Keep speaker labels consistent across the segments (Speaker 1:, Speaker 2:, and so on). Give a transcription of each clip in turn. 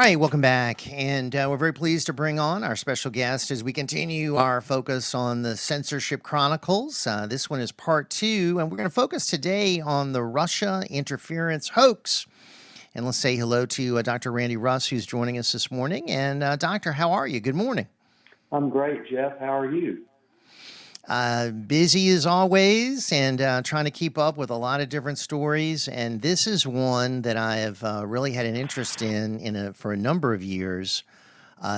Speaker 1: All right, welcome back. And we're very pleased to bring on our special guest as we continue our focus on the Censorship Chronicles. This one is part 2, and we're going to focus today on the Russia interference hoax. And let's say hello to Dr. Randy Russ, who's joining us this morning. And Doctor, how are you? Good morning.
Speaker 2: I'm great, Jeff. How are you?
Speaker 1: Busy as always, and trying to keep up with a lot of different stories. And this is one that I have really had an interest in for a number of years.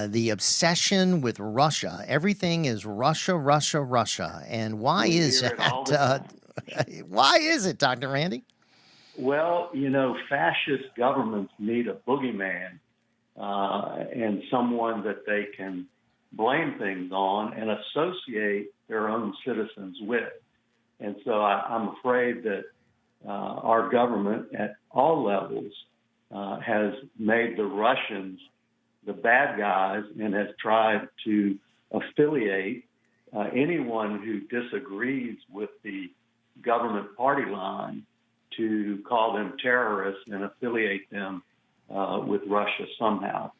Speaker 1: The obsession with Russia. Everything is Russia, Russia, Russia. And why is that? Why is it, Dr. Randy?
Speaker 2: Well, fascist governments need a boogeyman and someone that they can blame things on and associate their own citizens with. And so I'm afraid that our government at all levels has made the Russians the bad guys and has tried to affiliate anyone who disagrees with the government party line to call them terrorists and affiliate them with Russia somehow.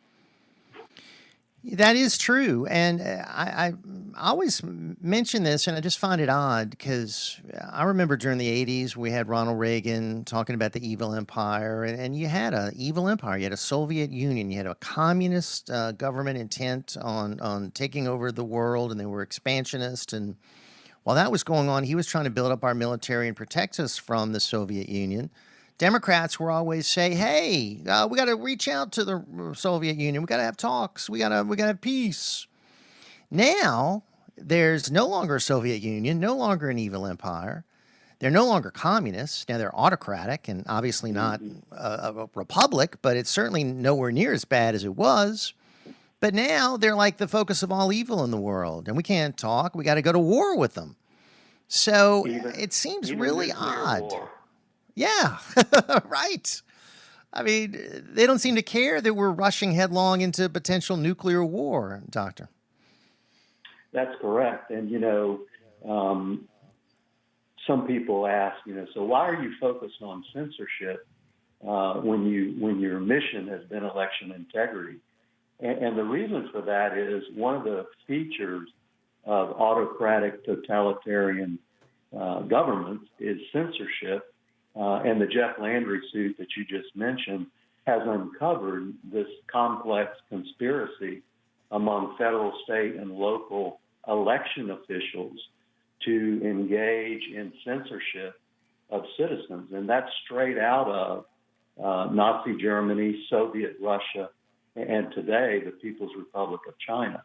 Speaker 1: That is true. And I always mention this, and I just find it odd because I remember during the 80s, we had Ronald Reagan talking about the evil empire, and you had an evil empire. You had a Soviet Union. You had a communist government intent on taking over the world, and they were expansionist. And while that was going on, he was trying to build up our military and protect us from the Soviet Union. Democrats will always say, "Hey, we got to reach out to the Soviet Union. We got to have talks. We got to have peace." Now there's no longer a Soviet Union, no longer an evil empire. They're no longer communists. Now they're autocratic and obviously not a republic, but it's certainly nowhere near as bad as it was. But now they're like the focus of all evil in the world, and we can't talk. We got to go to war with them. So it seems really odd.
Speaker 2: War.
Speaker 1: Yeah, right. I mean, they don't seem to care that we're rushing headlong into potential nuclear war, Doctor.
Speaker 2: That's correct. And, some people ask, so why are you focused on censorship when your mission has been election integrity? And the reason for that is one of the features of autocratic totalitarian governments is censorship. And the Jeff Landry suit that you just mentioned has uncovered this complex conspiracy among federal, state, and local election officials to engage in censorship of citizens. And that's straight out of Nazi Germany, Soviet Russia, and today the People's Republic of China.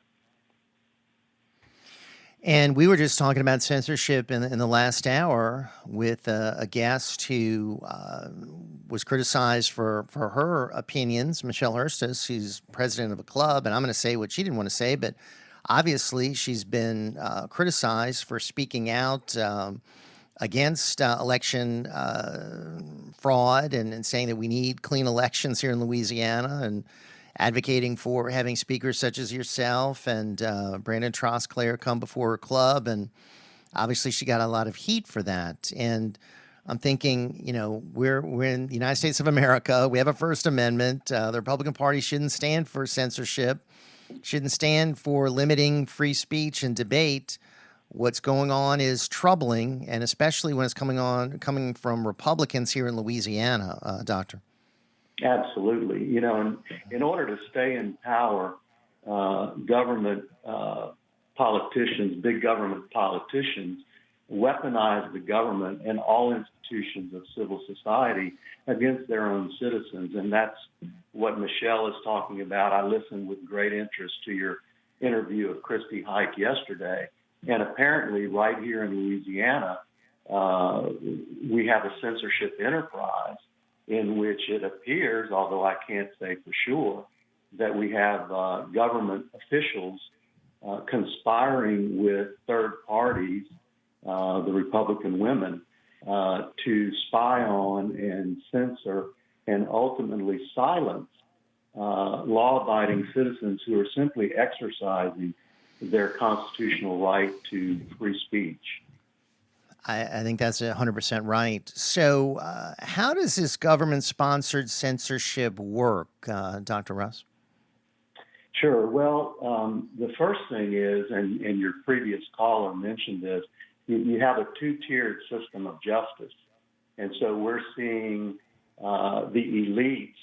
Speaker 1: And we were just talking about censorship in the last hour with a guest who was criticized for her opinions, Michelle Hurstis, who's president of a club. And I'm going to say what she didn't want to say, but obviously she's been criticized for speaking out against election fraud and saying that we need clean elections here in Louisiana, and advocating for having speakers such as yourself and Brandon Trosclair come before her club. And obviously she got a lot of heat for that. And I'm thinking, we're in the United States of America. We have a First Amendment. The Republican Party shouldn't stand for censorship, shouldn't stand for limiting free speech and debate. What's going on is troubling, and especially when it's coming from Republicans here in Louisiana, Doctor.
Speaker 2: Absolutely. In order to stay in power, government politicians, big government politicians, weaponize the government and all institutions of civil society against their own citizens. And that's what Michelle is talking about. I listened with great interest to your interview of Christy Hike yesterday. And apparently right here in Louisiana, we have a censorship enterprise in which it appears, although I can't say for sure, that we have government officials conspiring with third parties, the Republican women, to spy on and censor and ultimately silence law-abiding citizens who are simply exercising their constitutional right to free speech.
Speaker 1: I think that's 100% right. So, how does this government-sponsored censorship work, Dr. Russ?
Speaker 2: Sure. Well, the first thing is, and your previous caller mentioned this, you have a two-tiered system of justice. And so we're seeing the elites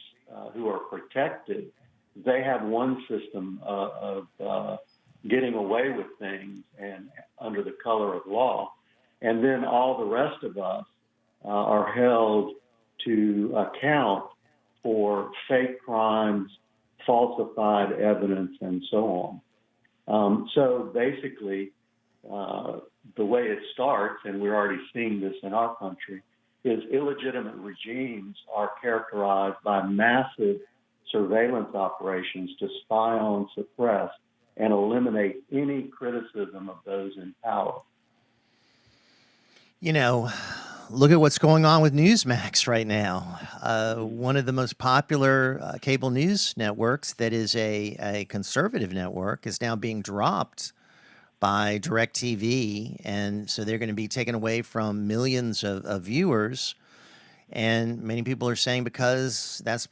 Speaker 2: who are protected, they have one system of getting away with things and under the color of law. And then all the rest of us are held to account for fake crimes, falsified evidence, and so on. So basically, the way it starts, and we're already seeing this in our country, is illegitimate regimes are characterized by massive surveillance operations to spy on, suppress, and eliminate any criticism of those in power.
Speaker 1: You know, look at what's going on with Newsmax right now. One of the most popular cable news networks that is a conservative network is now being dropped by DirecTV, and so they're going to be taken away from millions of viewers. And many people are saying because that's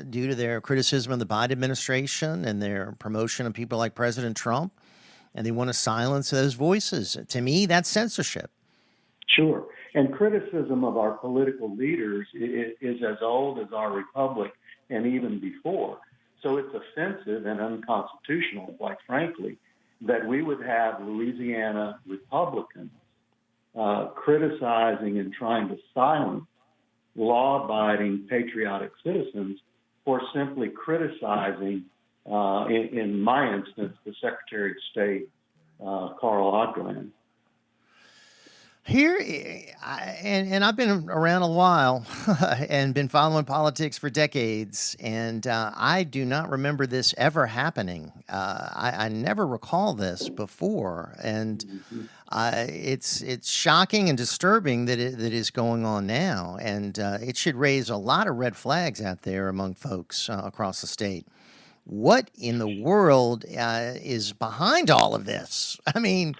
Speaker 1: due to their criticism of the Biden administration and their promotion of people like President Trump, and they want to silence those voices. To me, that's censorship.
Speaker 2: Sure. And criticism of our political leaders is as old as our republic and even before. So it's offensive and unconstitutional, quite frankly, that we would have Louisiana Republicans criticizing and trying to silence law-abiding patriotic citizens for simply criticizing, in my instance, the Secretary of State, Carl Ogden.
Speaker 1: Here, and I've been around a while and been following politics for decades, and I do not remember this ever happening. I never recall this before, and it's shocking and disturbing that it is going on now, and it should raise a lot of red flags out there among folks across the state. What in the world is behind all of this? I mean,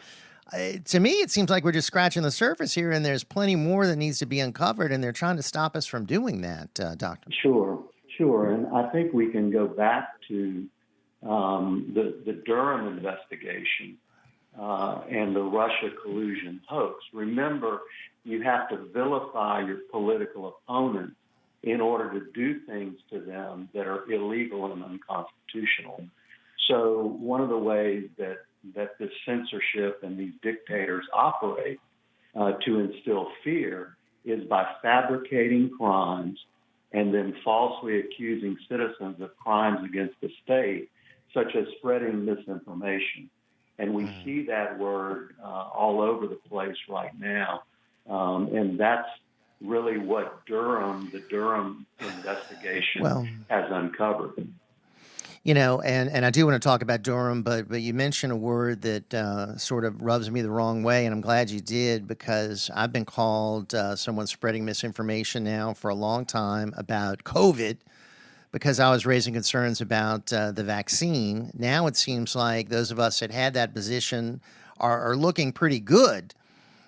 Speaker 1: to me, it seems like we're just scratching the surface here, and there's plenty more that needs to be uncovered, and they're trying to stop us from doing that, Doctor.
Speaker 2: Sure. And I think we can go back to the Durham investigation and the Russia collusion hoax. Remember, you have to vilify your political opponent in order to do things to them that are illegal and unconstitutional. So one of the ways that this censorship and these dictators operate to instill fear is by fabricating crimes and then falsely accusing citizens of crimes against the state, such as spreading misinformation. And we see that word all over the place right now. And that's really what the Durham investigation has uncovered.
Speaker 1: You know, and I do want to talk about Durham, but you mentioned a word that sort of rubs me the wrong way, and I'm glad you did, because I've been called someone spreading misinformation now for a long time about COVID because I was raising concerns about the vaccine. Now it seems like those of us that had that position are looking pretty good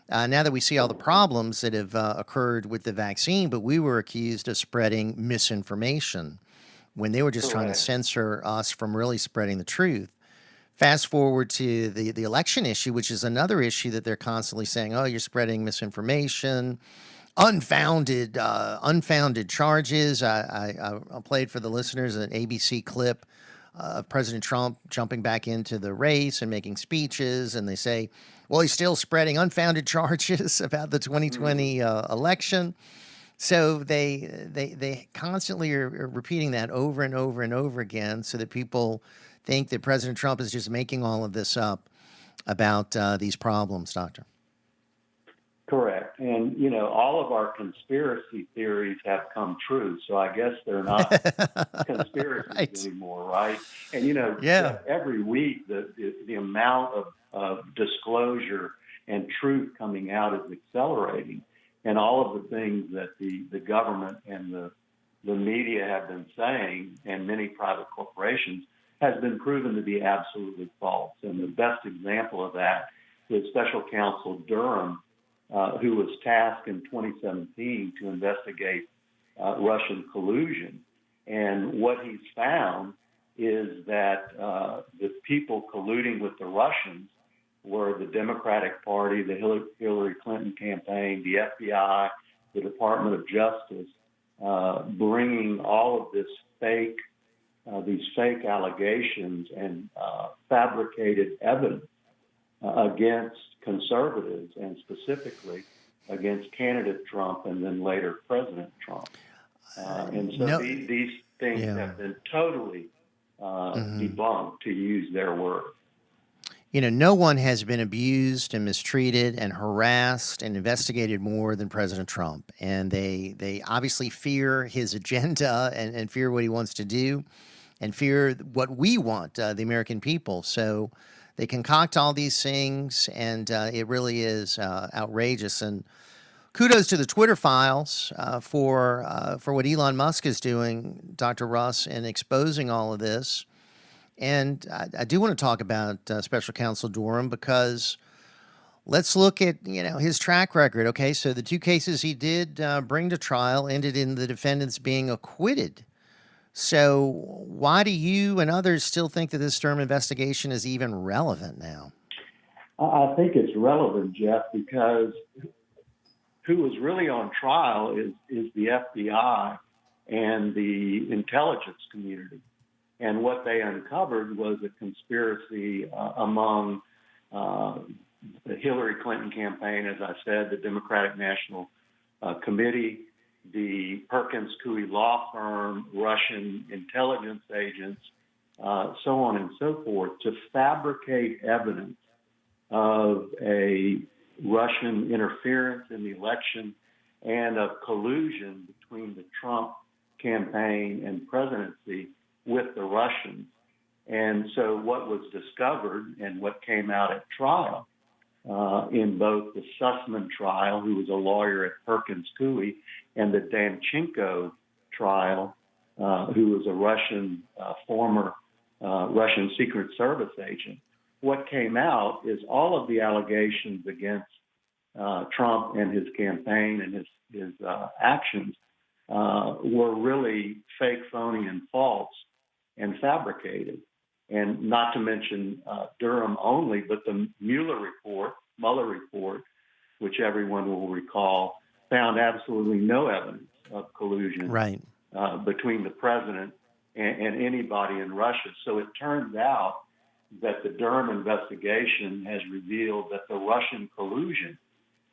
Speaker 1: now that we see all the problems that have occurred with the vaccine, but we were accused of spreading misinformation when they were just trying to censor us from really spreading the truth. Fast forward to the election issue, which is another issue that they're constantly saying, oh, you're spreading misinformation, unfounded charges. I played for the listeners an ABC clip of President Trump jumping back into the race and making speeches, and they say, well, he's still spreading unfounded charges about the 2020 election. So they constantly are repeating that over and over and over again so that people think that President Trump is just making all of this up about these problems, Doctor.
Speaker 2: Correct. And, you know, all of our conspiracy theories have come true. So I guess they're not conspiracies anymore, right? And, you know, every week the amount of disclosure and truth coming out is accelerating. And all of the things that the government and the media have been saying, and many private corporations, has been proven to be absolutely false. And the best example of that is Special Counsel Durham who was tasked in 2017 to investigate Russian collusion. And what he's found is that the people colluding with the Russians were the Democratic Party, the Hillary Clinton campaign, the FBI, the Department of Justice, bringing all of this these fake allegations and fabricated evidence against conservatives, and specifically against candidate Trump and then later President Trump. And so these things have been totally debunked, to use their word.
Speaker 1: No one has been abused and mistreated and harassed and investigated more than President Trump. And they obviously fear his agenda and fear what he wants to do and fear what we want, the American people. So they concoct all these things, and it really is outrageous. And kudos to the Twitter files for what Elon Musk is doing, Dr. Russ, in exposing all of this. And I do want to talk about Special Counsel Durham, because let's look at his track record. Okay, so the two cases he did bring to trial ended in the defendants being acquitted. So why do you and others still think that this Durham investigation is even relevant now?
Speaker 2: I think it's relevant, Jeff, because who was really on trial is the FBI and the intelligence community. And what they uncovered was a conspiracy among the Hillary Clinton campaign, as I said, the Democratic National Committee, the Perkins Coie law firm, Russian intelligence agents, so on and so forth, to fabricate evidence of a Russian interference in the election and of collusion between the Trump campaign and presidency with the Russians. And so what was discovered and what came out at trial in both the Sussman trial, who was a lawyer at Perkins Coie, and the Danchenko trial, who was a Russian former Russian Secret Service agent, what came out is all of the allegations against Trump and his campaign and his actions were really fake, phony, and false and fabricated. And not to mention Durham only, but the Mueller report, which everyone will recall, found absolutely no evidence of collusion between the president and anybody in Russia. So it turns out that the Durham investigation has revealed that the Russian collusion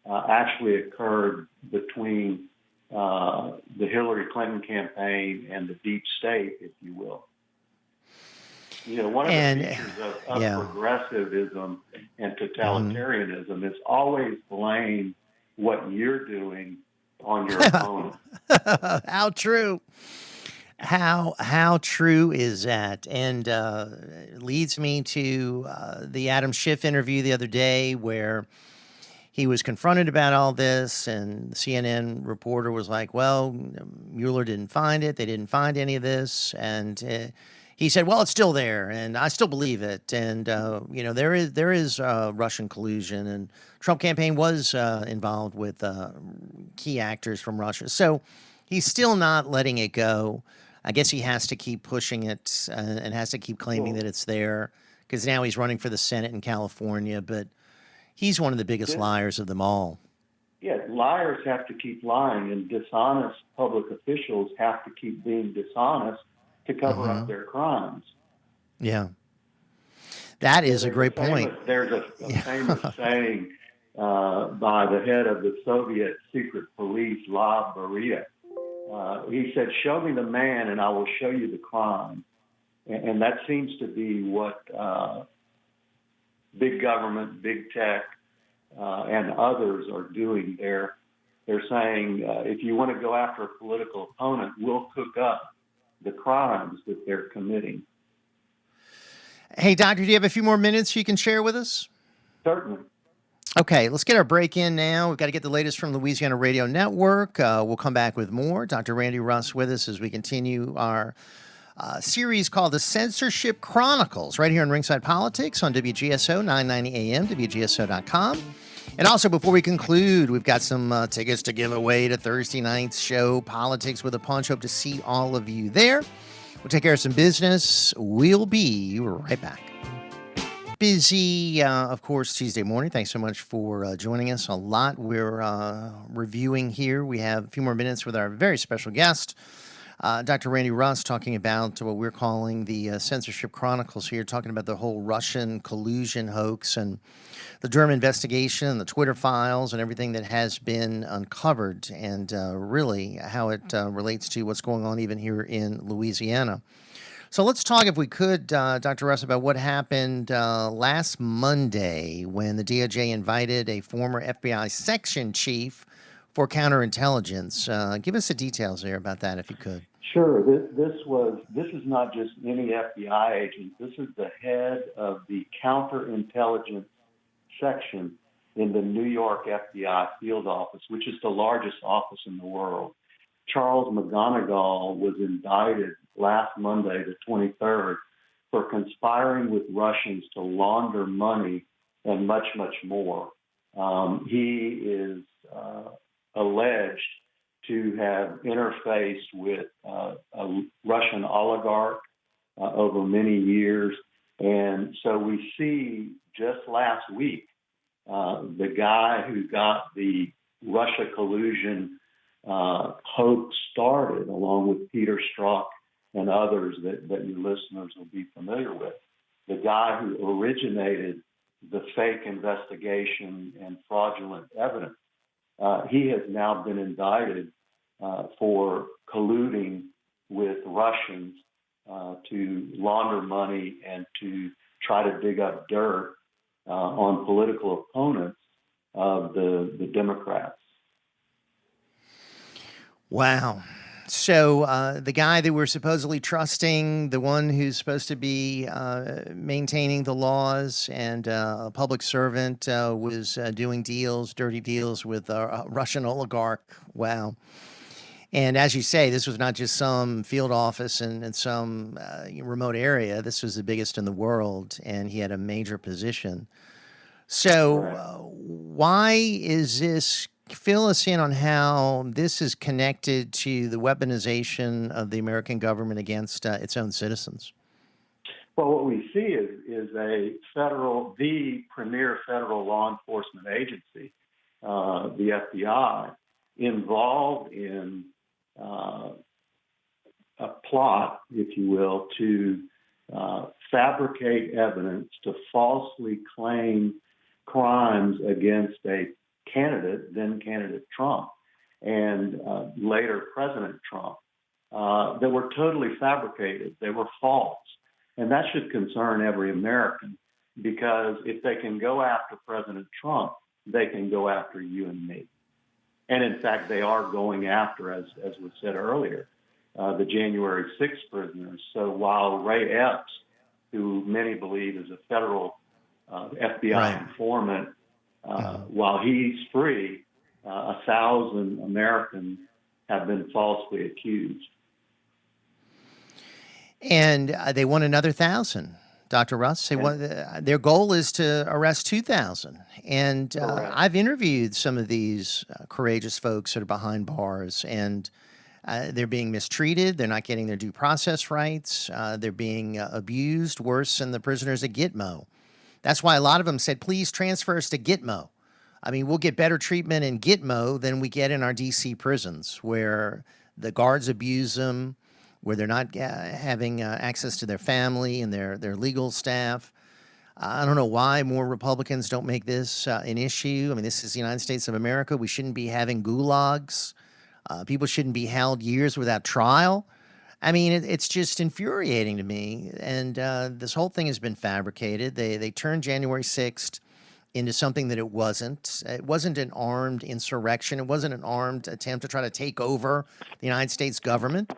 Speaker 2: actually occurred between the Hillary Clinton campaign and the deep state, if you will. One of the features of progressivism and totalitarianism is always blame what you're doing on your opponent.
Speaker 1: How true. How true is that? And it leads me to the Adam Schiff interview the other day, where he was confronted about all this, and the CNN reporter was like, well, Mueller didn't find it. They didn't find any of this. And he said, well, it's still there, and I still believe it. And, there is Russian collusion, and Trump campaign was involved with key actors from Russia. So he's still not letting it go. I guess he has to keep pushing it and has to keep claiming that it's there, because now he's running for the Senate in California. But he's one of the biggest liars of them all.
Speaker 2: Yeah, liars have to keep lying, and dishonest public officials have to keep being dishonest to cover up their crimes.
Speaker 1: Yeah. That is a great point.
Speaker 2: There's a famous saying by the head of the Soviet secret police, Lav Beria. He said, show me the man and I will show you the crime. And that seems to be what big government, big tech, and others are doing. They're saying, if you want to go after a political opponent, we'll cook up the crimes that they're committing.
Speaker 1: Hey, Doctor, do you have a few more minutes you can share with us?
Speaker 2: Certainly.
Speaker 1: Okay, let's get our break in now. We've got to get the latest from Louisiana Radio Network. We'll come back with more. Dr. Randy Russ with us as we continue our series called the Censorship Chronicles right here on RingSide Politics on WGSO 990 AM, WGSO.com. And also, before we conclude, we've got some tickets to give away to Thursday night's show, Politics with a Punch. Hope to see all of you there. We'll take care of some business. We'll be right back. Busy, of course, Tuesday morning. Thanks so much for joining us. A lot we're reviewing here. We have a few more minutes with our very special guest, Dr. Randy Russ, talking about what we're calling the Censorship Chronicles here, talking about the whole Russian collusion hoax and the Durham investigation and the Twitter files and everything that has been uncovered, and really how it relates to what's going on even here in Louisiana. So let's talk, if we could, Dr. Russ, about what happened last Monday when the DOJ invited a former FBI section chief for counterintelligence. Give us the details there about that, if you could.
Speaker 2: Sure. This is not just any FBI agent. This is the head of the counterintelligence section in the New York FBI field office, which is the largest office in the world. Charles McGonigal was indicted last Monday, the 23rd, for conspiring with Russians to launder money and much, much more. He is alleged to have interfaced with a Russian oligarch over many years. And so we see just last week, the guy who got the Russia collusion hoax started, along with Peter Strzok and others that your listeners will be familiar with, the guy who originated the fake investigation and fraudulent evidence, he has now been indicted for colluding with Russians to launder money and to try to dig up dirt on political opponents of the Democrats.
Speaker 1: Wow. So the guy that we're supposedly trusting, the one who's supposed to be maintaining the laws and a public servant, was doing dirty deals with a Russian oligarch. Wow. And as you say, this was not just some field office in some remote area. This was the biggest in the world, and he had a major position. So why is this? Fill us in on how this is connected to the weaponization of the American government against its own citizens.
Speaker 2: Well, what we see is the premier federal law enforcement agency, the FBI, involved in a plot, if you will, to fabricate evidence to falsely claim crimes against a then candidate Trump, and later President Trump, that were totally fabricated. They were false. And that should concern every American, because if they can go after President Trump, they can go after you and me. And in fact, they are going after, as was said earlier, the January 6th prisoners. So while Ray Epps, who many believe is a federal FBI informant, while he's free, 1,000 Americans have been falsely accused.
Speaker 1: And they want another 1,000, Dr. Russ. Their goal is to arrest 2,000. And I've interviewed some of these courageous folks that are behind bars, and they're being mistreated. They're not getting their due process rights. They're being abused worse than the prisoners at Gitmo. That's why a lot of them said, please transfer us to Gitmo. I mean, we'll get better treatment in Gitmo than we get in our D.C. prisons, where the guards abuse them, where they're not having access to their family and their legal staff. I don't know why more Republicans don't make this an issue. I mean, this is the United States of America. We shouldn't be having gulags. People shouldn't be held years without trial. I mean, it's just infuriating to me. And this whole thing has been fabricated. They turned January 6th into something that it wasn't. It wasn't an armed insurrection. It wasn't an armed attempt to try to take over the United States government.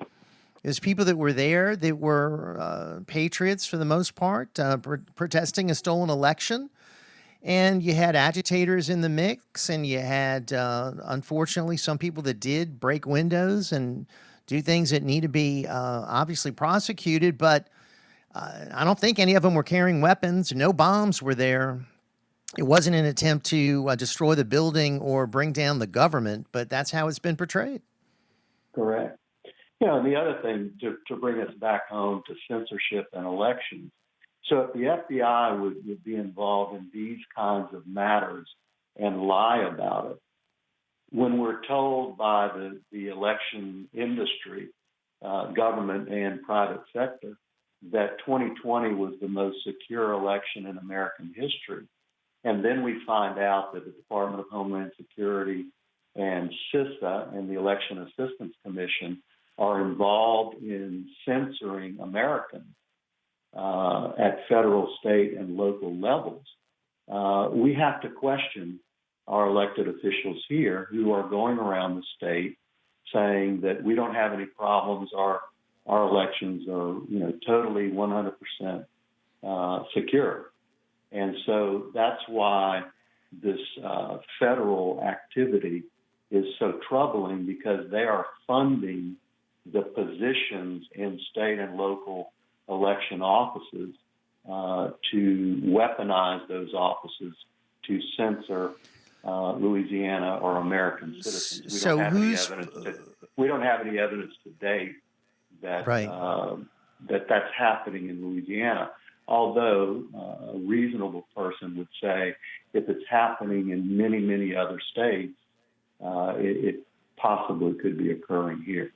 Speaker 1: It was people that were there that were patriots for the most part, protesting a stolen election. And you had agitators in the mix, and you had, unfortunately, some people that did break windows and do things that need to be obviously prosecuted. But I don't think any of them were carrying weapons. No bombs were there. It wasn't an attempt to destroy the building or bring down the government, but that's how it's been portrayed.
Speaker 2: Correct. And the other thing to bring us back home to censorship and elections. So if the FBI would be involved in these kinds of matters and lie about it, when we're told by the election industry, government and private sector, that 2020 was the most secure election in American history, and then we find out that the Department of Homeland Security and CISA and the Election Assistance Commission are involved in censoring Americans at federal, state, and local levels, we have to question our elected officials here who are going around the state saying that we don't have any problems, our elections are totally 100% secure. And so that's why this federal activity is so troubling, because they are funding the positions in state and local election offices to weaponize those offices to censor Louisiana or American citizens. We don't have any evidence to date that that's happening in Louisiana. Although a reasonable person would say if it's happening in many, many other states, it possibly could be occurring here.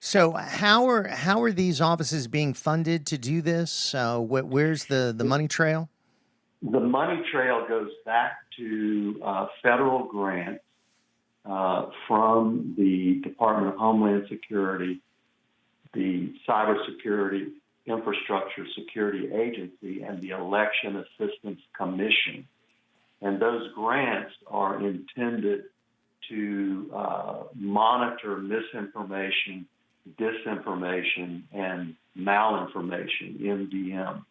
Speaker 1: So how are these offices being funded to do this? Where's the money trail?
Speaker 2: The money trail goes back to federal grants from the Department of Homeland Security, the Cybersecurity Infrastructure Security Agency, and the Election Assistance Commission. And those grants are intended to monitor misinformation, disinformation, and malinformation, MDM.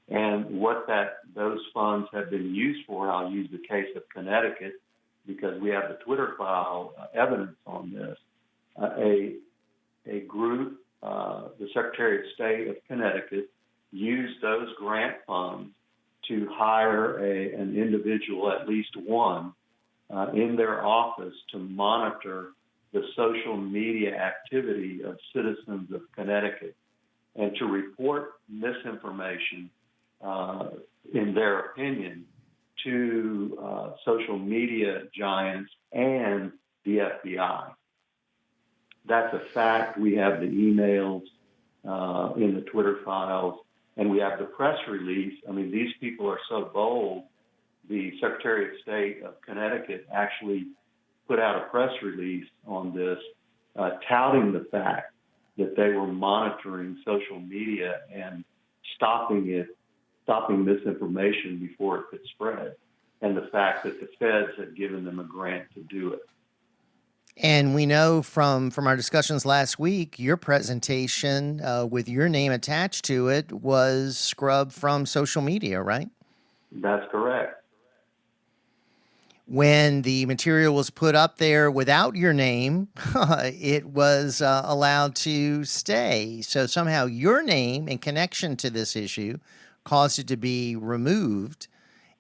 Speaker 2: And what those funds have been used for, I'll use the case of Connecticut because we have the Twitter file evidence on this. A group, the Secretary of State of Connecticut, used those grant funds to hire an individual, at least one, in their office to monitor the social media activity of citizens of Connecticut and to report misinformation, in their opinion, to social media giants and the FBI. That's a fact. We have the emails in the Twitter files, and we have the press release. I mean, these people are so bold. The Secretary of State of Connecticut actually put out a press release on this, touting the fact that they were monitoring social media and stopping misinformation before it could spread, and the fact that the feds had given them a grant to do it.
Speaker 1: And we know from our discussions last week, your presentation with your name attached to it was scrubbed from social media, right?
Speaker 2: That's correct.
Speaker 1: When the material was put up there without your name, it was allowed to stay. So somehow your name in connection to this issue caused it to be removed.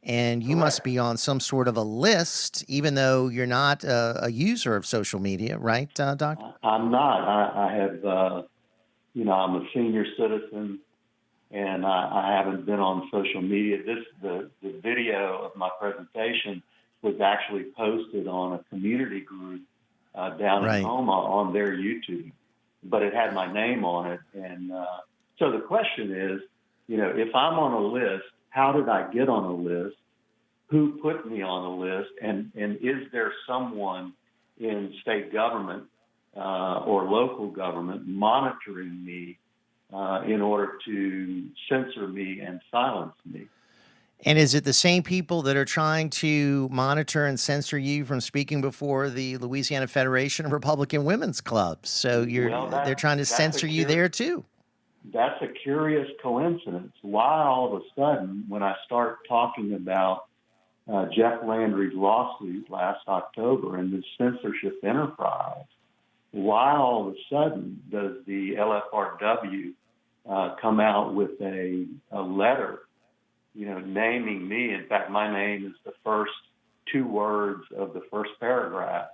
Speaker 1: And you must be on some sort of a list, even though you're not a user of social media, right, Doctor?
Speaker 2: I'm not. I have, I'm a senior citizen, and I haven't been on social media. The video of my presentation was actually posted on a community group down in Homa on their YouTube, but it had my name on it. And so the question is, if I'm on a list, how did I get on a list? Who put me on a list? And is there someone in state government or local government monitoring me in order to censor me and silence me?
Speaker 1: And is it the same people that are trying to monitor and censor you from speaking before the Louisiana Federation of Republican Women's Clubs? So they're trying to censor you there too.
Speaker 2: That's a curious coincidence. Why all of a sudden, when I start talking about Jeff Landry's lawsuit last October and the censorship enterprise, why all of a sudden does the LFRW come out with a letter naming me. In fact, my name is the first two words of the first paragraph,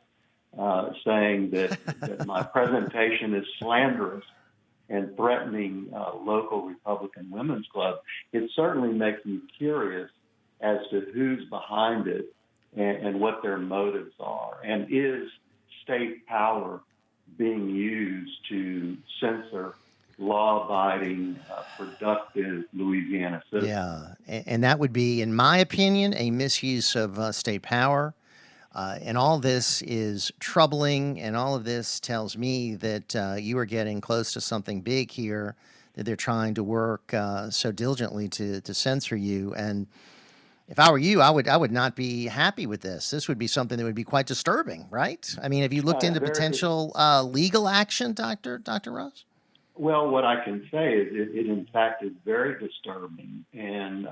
Speaker 2: saying that my presentation is slanderous and threatening local Republican women's club. It certainly makes me curious as to who's behind it and what their motives are. And is state power being used to censor law-abiding, productive Louisiana citizens?
Speaker 1: Yeah, and that would be, in my opinion, a misuse of state power. And all this is troubling, and all of this tells me that you are getting close to something big here, that they're trying to work so diligently to censor you. And if I were you, I would not be happy with this. This would be something that would be quite disturbing, right? I mean, have you looked into potential legal action, Dr. Ross?
Speaker 2: Well, what I can say is it in fact is very disturbing. And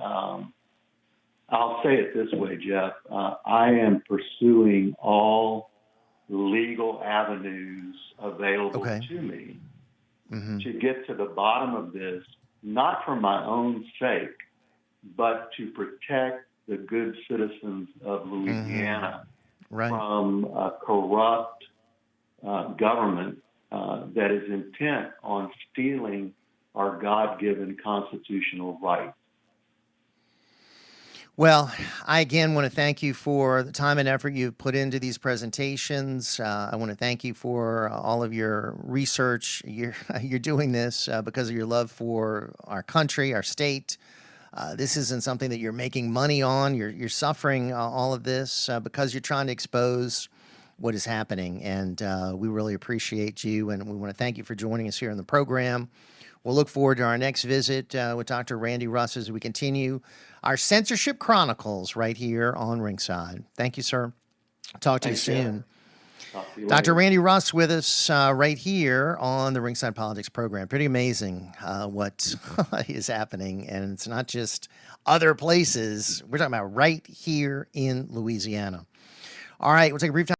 Speaker 2: I'll say it this way, Jeff. I am pursuing all legal avenues available to me to get to the bottom of this, not for my own sake, but to protect the good citizens of Louisiana from a corrupt government that is intent on stealing our God-given constitutional rights.
Speaker 1: Well, I again want to thank you for the time and effort you've put into these presentations. I want to thank you for all of your research. You're doing this because of your love for our country, our state. This isn't something that you're making money on. You're suffering all of this because you're trying to expose what is happening. And we really appreciate you, and we want to thank you for joining us here on the program. We'll look forward to our next visit with Dr. Randy Russ as we continue our Censorship Chronicles right here on Ringside. Thank you, sir. Talk to you soon. Dr. Randy Russ with us right here on the Ringside Politics program. Pretty amazing what is happening. And it's not just other places. We're talking about right here in Louisiana. All right, we'll take a brief time.